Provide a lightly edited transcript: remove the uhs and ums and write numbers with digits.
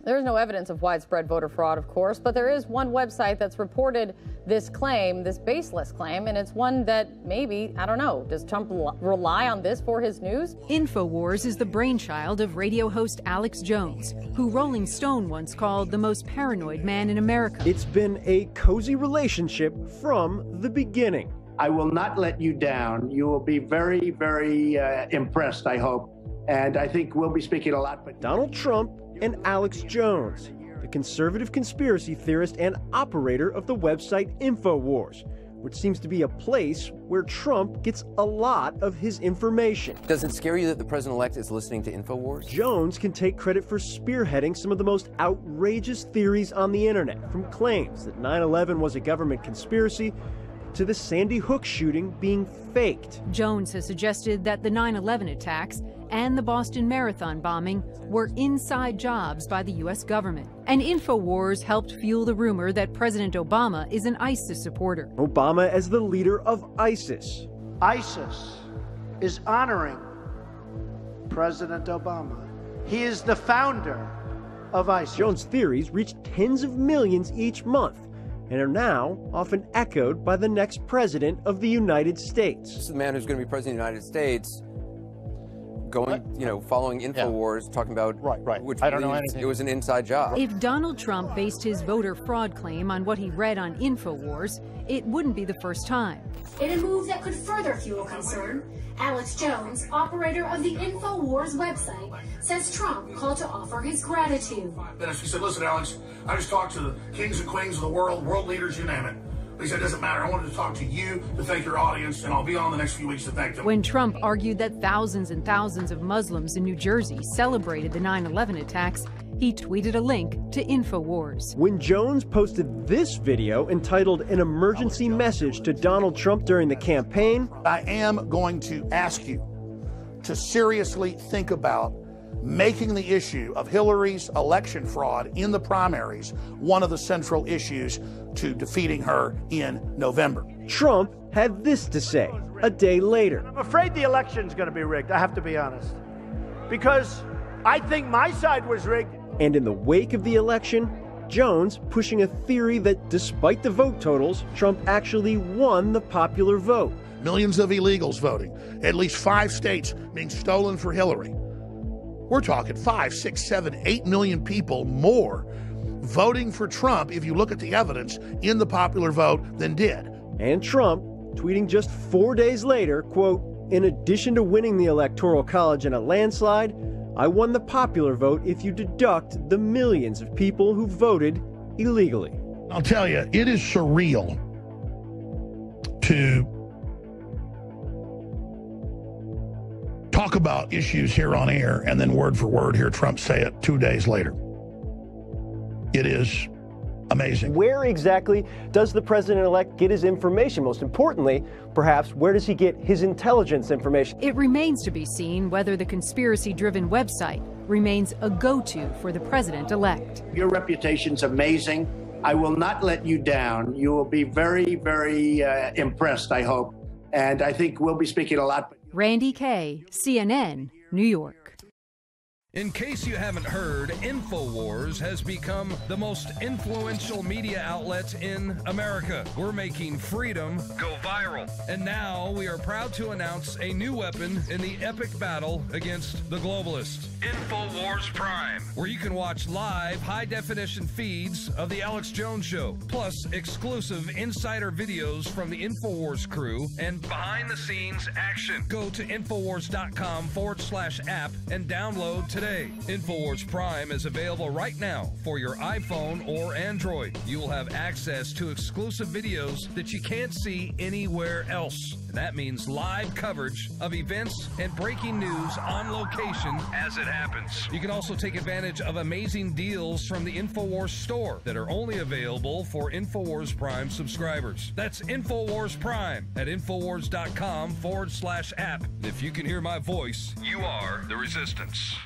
There's no evidence of widespread voter fraud, of course, but there is one website that's reported this claim, this baseless claim, and it's one that maybe, I don't know, does Trump rely on this for his news? InfoWars is the brainchild of radio host Alex Jones, who Rolling Stone once called the most paranoid man in America. It's been a cozy relationship from the beginning. I will not let you down. You will be very, very impressed, I hope. And I think we'll be speaking a lot. But Donald Trump and Alex Jones, the conservative conspiracy theorist and operator of the website InfoWars, which seems to be a place where Trump gets a lot of his information. Does it scare you that the president-elect is listening to InfoWars? Jones can take credit for spearheading some of the most outrageous theories on the internet, from claims that 9/11 was a government conspiracy to the Sandy Hook shooting being faked. Jones has suggested that the 9/11 attacks and the Boston Marathon bombing were inside jobs by the U.S. government. And InfoWars helped fuel the rumor that President Obama is an ISIS supporter. Obama as the leader of ISIS. ISIS is honoring President Obama. He is the founder of ISIS. Jones' theories reach tens of millions each month and are now often echoed by the next president of the United States. This is the man who's going to be president of the United States, going, following InfoWars, talking about which I don't know anything. It was an inside job. If Donald Trump based his voter fraud claim on what he read on InfoWars, it wouldn't be the first time. In a move that could further fuel concern, Alex Jones, operator of the InfoWars website, says Trump called to offer his gratitude. He said, listen, Alex, I just talked to the kings and queens of the world leaders, you name it. He said, it doesn't matter. I wanted to talk to you to thank your audience, and I'll be on the next few weeks to thank them. When Trump argued that thousands and thousands of Muslims in New Jersey celebrated the 9/11 attacks, he tweeted a link to InfoWars. When Jones posted this video entitled An Emergency Message to Donald Trump during the campaign, I am going to ask you to seriously think about making the issue of Hillary's election fraud in the primaries one of the central issues to defeating her in November. Trump had this to say a day later. I'm afraid the election's going to be rigged, I have to be honest, because I think my side was rigged. And in the wake of the election, Jones pushing a theory that despite the vote totals, Trump actually won the popular vote. Millions of illegals voting, at least 5 states being stolen for Hillary. We're talking 5, 6, 7, 8 million people more voting for Trump, if you look at the evidence, in the popular vote than did. And Trump tweeting just 4 days later, quote, in addition to winning the Electoral College in a landslide, I won the popular vote if you deduct the millions of people who voted illegally. I'll tell you, it is surreal to talk about issues here on air and then word for word hear Trump say it 2 days later. It is amazing. Where exactly does the president-elect get his information? Most importantly, perhaps, where does he get his intelligence information? It remains to be seen whether the conspiracy-driven website remains a go-to for the president-elect. Your reputation's amazing. I will not let you down. You will be very, very impressed, I hope. And I think we'll be speaking a lot. Randy Kaye, CNN, New York. In case you haven't heard, InfoWars has become the most influential media outlet in America. We're making freedom go viral. And now we are proud to announce a new weapon in the epic battle against the globalists. InfoWars Prime, where you can watch live high-definition feeds of The Alex Jones Show, plus exclusive insider videos from the InfoWars crew and behind-the-scenes action. Go to Infowars.com/app and download today. InfoWars Prime is available right now for your iPhone or Android. You will have access to exclusive videos that you can't see anywhere else. And that means live coverage of events and breaking news on location as it happens. You can also take advantage of amazing deals from the InfoWars store that are only available for InfoWars Prime subscribers. That's InfoWars Prime at Infowars.com/app. If you can hear my voice, you are the resistance.